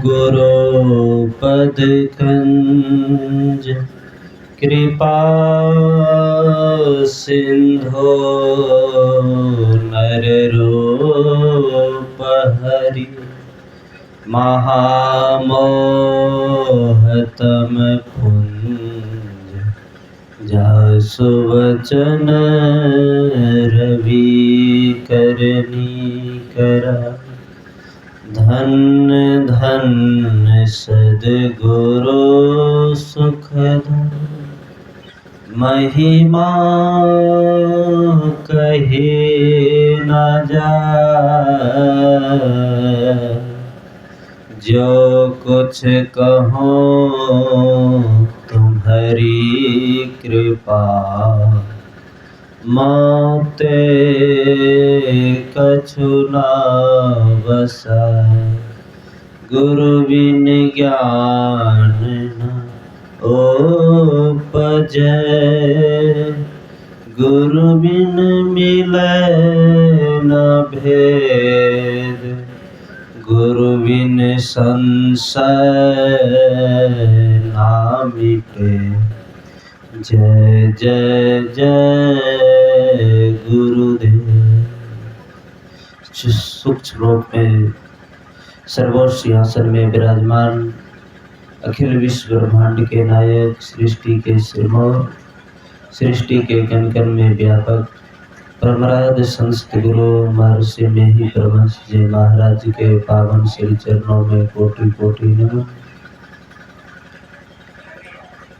गुरु पद कंज कृपा सिंधो नर रूप हरि महामोहतम पुंज जासु वचन रवि करनी करा धन्य धन्य सद्गुरु सुखदा महिमा कहे न जाए जो कुछ कहो तुम्हारी कृपा मोते कछु न बसाए गुरु बिन ज्ञान न उपजै गुरु बिन मिलै न भेद गुरु बिन संशय ना मिटे जय जय जय गुरुदेव। सूक्ष्म रूप में सर्वोच्च सिंहासन में विराजमान अखिल विश्व ब्रह्मांड के नायक सृष्टि के सिरमौर सृष्टि के कण कण में व्यापक परमराज संत गुरु महर्षि में ही परमहंस जी महाराज के पावन श्री चरणों में कोटि कोटि नमन।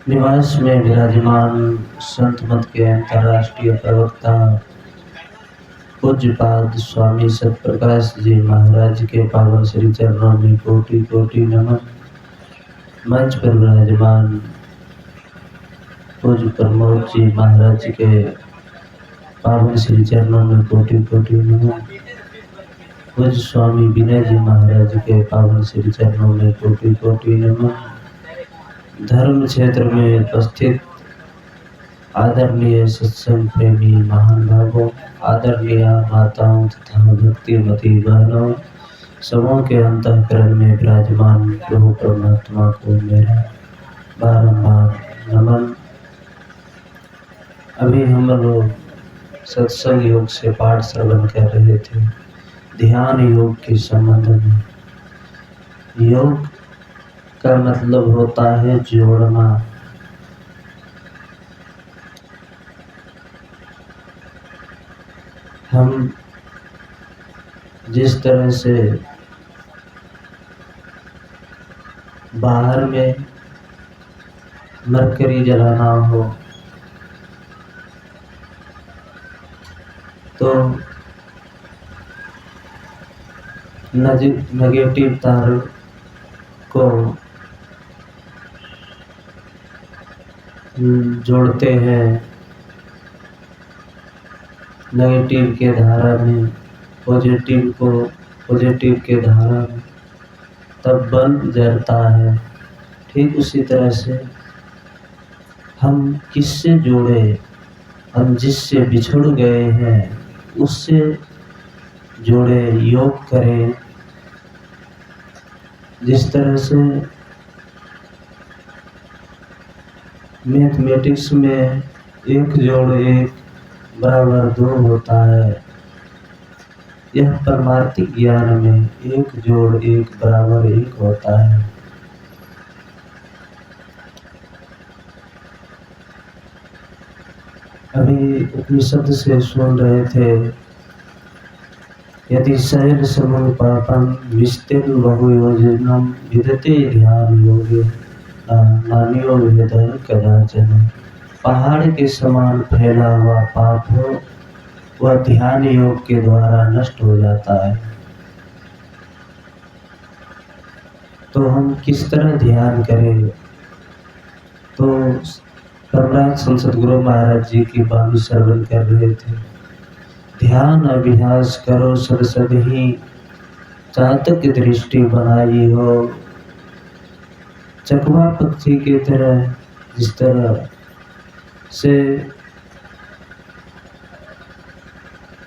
निवास में विराजमान संत मत के अंतर्राष्ट्रीय प्रवक्ता पूज्यपाद स्वामी सतप्रकाश जी महाराज के पावन श्री चरणों में कोटि कोटि नमन। मंच पर विराजमान पूज्य प्रमोद जी महाराज के पावन श्री चरणों में कोटि कोटि नमन। पूज्य स्वामी विनय जी महाराज के पावन श्री चरणों में कोटि कोटि नमन। धर्म क्षेत्र में उपस्थित आदरणीय सत्संग प्रेमी महान भावों, आदरणीय माताओं तथा भक्तिमती बहनों, सबों के अंतःकरण में विराजमान प्रभु परमात्मा को मेरा बारंबार नमन। अभी हम लोग सत्संग योग से पाठ श्रवण कर रहे थे ध्यान योग के संबंध में। योग का मतलब होता है जोड़ना। हम जिस तरह से बाहर में मरकरी जलाना हो तो नेगेटिव तार को जोड़ते हैं, नेगेटिव के धारा में पॉजिटिव के धारा में, तब बल्ब जलता है। ठीक उसी तरह से हम किससे जुड़े, हम जिससे बिछुड़ गए हैं उससे जुड़े, योग करें। जिस तरह से मैथमेटिक्स में 1 जोड़ 1 बराबर 2 होता है, यह परमार्थिक ज्ञान में 1 जोड़ 1 बराबर 1 होता है। अभी उपनिषद से सुन रहे थे, यदि शैल समम पापम विस्तीर्ण बहुयोजनम विदते ध्यान योगे नान्यो वेद कदाचन। पहाड़ के समान फैला हुआ पाप हो वह ध्यान योग के द्वारा नष्ट हो जाता है। तो हम किस तरह ध्यान करें? तो परमराज संत सद्गुरु महाराज जी की वाणी श्रवण कर रहे थे। ध्यान अभ्यास करो सद ही चातक दृष्टि बनाई हो। चकवा पक्षी की तरह जिस तरह से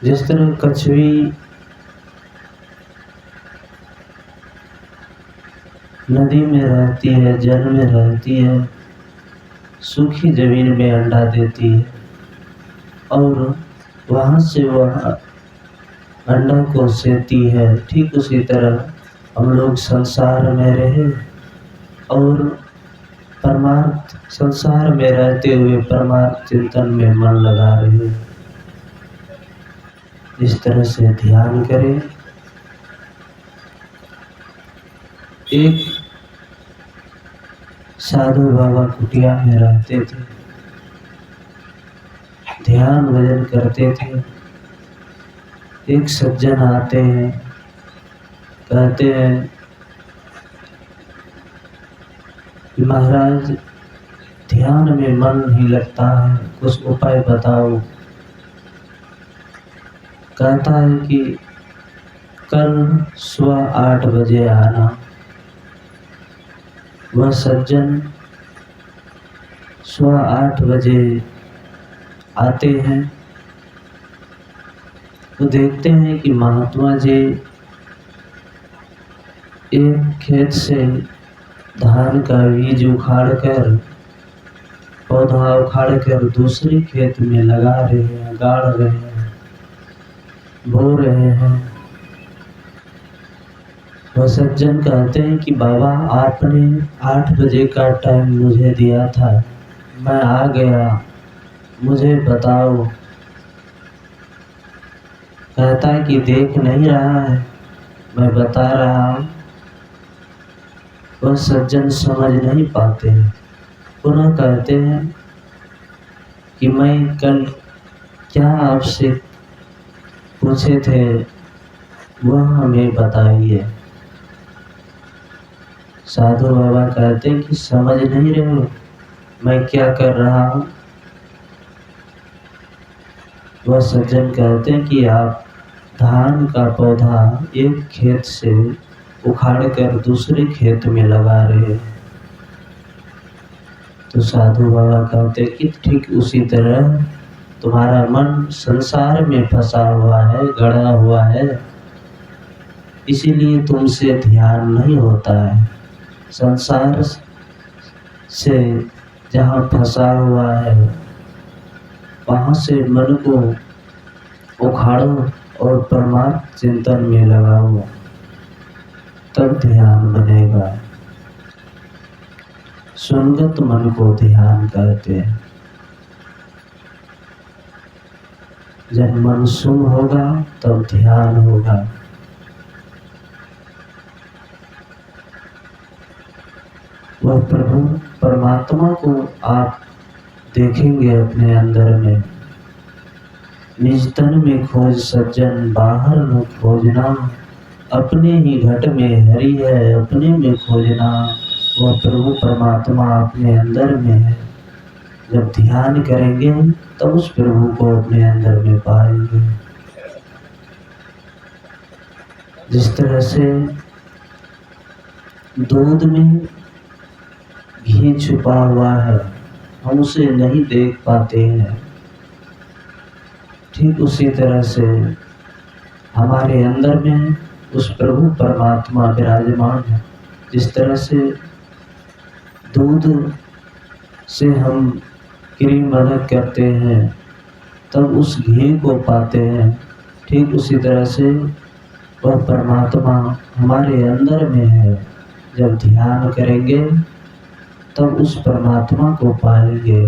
जिस तरह कछुई नदी में रहती है, जल में रहती है, सूखी जमीन में अंडा देती है और वहाँ से वह अंडा को सेती है। ठीक उसी तरह हम लोग संसार में रहे और परमार्थ संसार में रहते हुए परमार्थ चिंतन में मन लगा रहे। इस तरह से ध्यान करें। एक साधु बाबा कुटिया में रहते थे, ध्यान भजन करते थे। एक सज्जन आते हैं, कहते हैं कि महाराज ध्यान में मन नहीं लगता है, कुछ उपाय बताओ। कहता है कि कल सुबह 8 बजे आना। वह सज्जन सुबह 8 बजे आते हैं तो देखते हैं कि महात्मा जी एक खेत से धान का बीज उखाड़कर पौधा उखाड़कर दूसरे खेत में लगा रहे हैं, गाड़ रहे हैं, बो रहे हैं। वह सज्जन कहते हैं कि बाबा आपने 8 बजे का टाइम मुझे दिया था, मैं आ गया, मुझे बताओ। कहता है कि देख नहीं रहा है, मैं बता रहा हूँ। वह सज्जन समझ नहीं पाते हैं। पुनः कहते हैं कि मैं कल क्या आपसे पूछे थे वह हमें बताइए। साधु बाबा कहते हैं कि समझ नहीं रहे हो मैं क्या कर रहा हूँ। वह सज्जन कहते हैं कि आप धान का पौधा एक खेत से उखाड़कर दूसरे खेत में लगा रहे। तो साधु बाबा कहते हैं कि ठीक उसी तरह तुम्हारा मन संसार में फंसा हुआ है, गड़ा हुआ है, इसीलिए तुमसे ध्यान नहीं होता है। संसार से जहाँ फंसा हुआ है वहाँ से मन को उखाड़ो और परमार्थ चिंतन में लगाओ, तब ध्यान बनेगा। सुनगत मन को ध्यान कहते हैं। जब मन सुन होगा तब ध्यान होगा। वह प्रभु परमात्मा को आप देखेंगे अपने अंदर में। निज तन में खोज सज्जन बाहर न खोजना, अपने ही घट में हरि है अपने में खोजना। वह प्रभु परमात्मा अपने अंदर में है। जब ध्यान करेंगे तब उस प्रभु को अपने अंदर में पाएंगे। जिस तरह से दूध में घी छुपा हुआ है, हम उसे नहीं देख पाते हैं, ठीक उसी तरह से हमारे अंदर में उस प्रभु परमात्मा विराजमान है। जिस तरह से दूध से हम क्रीम अलग करते हैं तब उस घी को पाते हैं, ठीक उसी तरह से वह परमात्मा हमारे अंदर में है। जब ध्यान करेंगे तब उस परमात्मा को पाएंगे।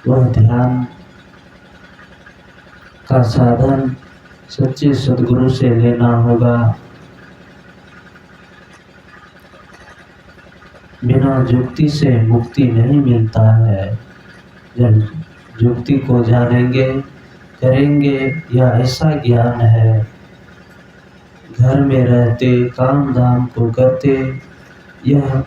वह ध्यान का साधन सच्चे सद्गुरु से लेना होगा। बिना जुक्ति से मुक्ति नहीं मिलता है। जब जुक्ति को जानेंगे करेंगे, यह ऐसा ज्ञान है, घर में रहते काम धाम को करते यह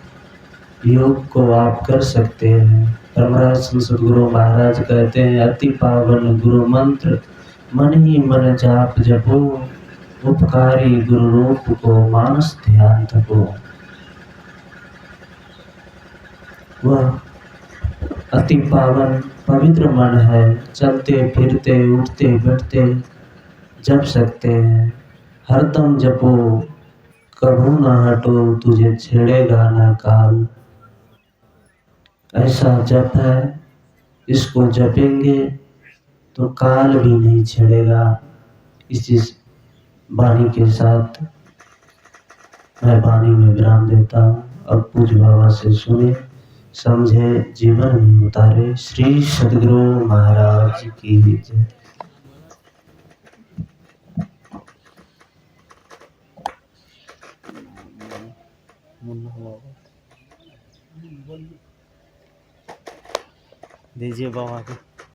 योग को आप कर सकते हैं। परमराज सद्गुरु महाराज कहते हैं, अति पावन गुरु मंत्र मन ही मन जाप जपो, उपकारी गुरु रूप को मानस ध्यान थको। वह अति पावन पवित्र मन है, चलते फिरते उठते बैठते जप सकते हैं। हरदम जपो कभू न हटो तुझे छेड़ेगा न काल। ऐसा जप है, इसको जपेंगे तो काल भी नहीं छेड़ेगा। इसी वाणी के साथ मैं वाणी में विराम देता हूँ। अब पूज्य बाबा से सुने, समझे, जीवन में उतारे। श्री सद्गुरु महाराज की जय। दीजिए बाबा को।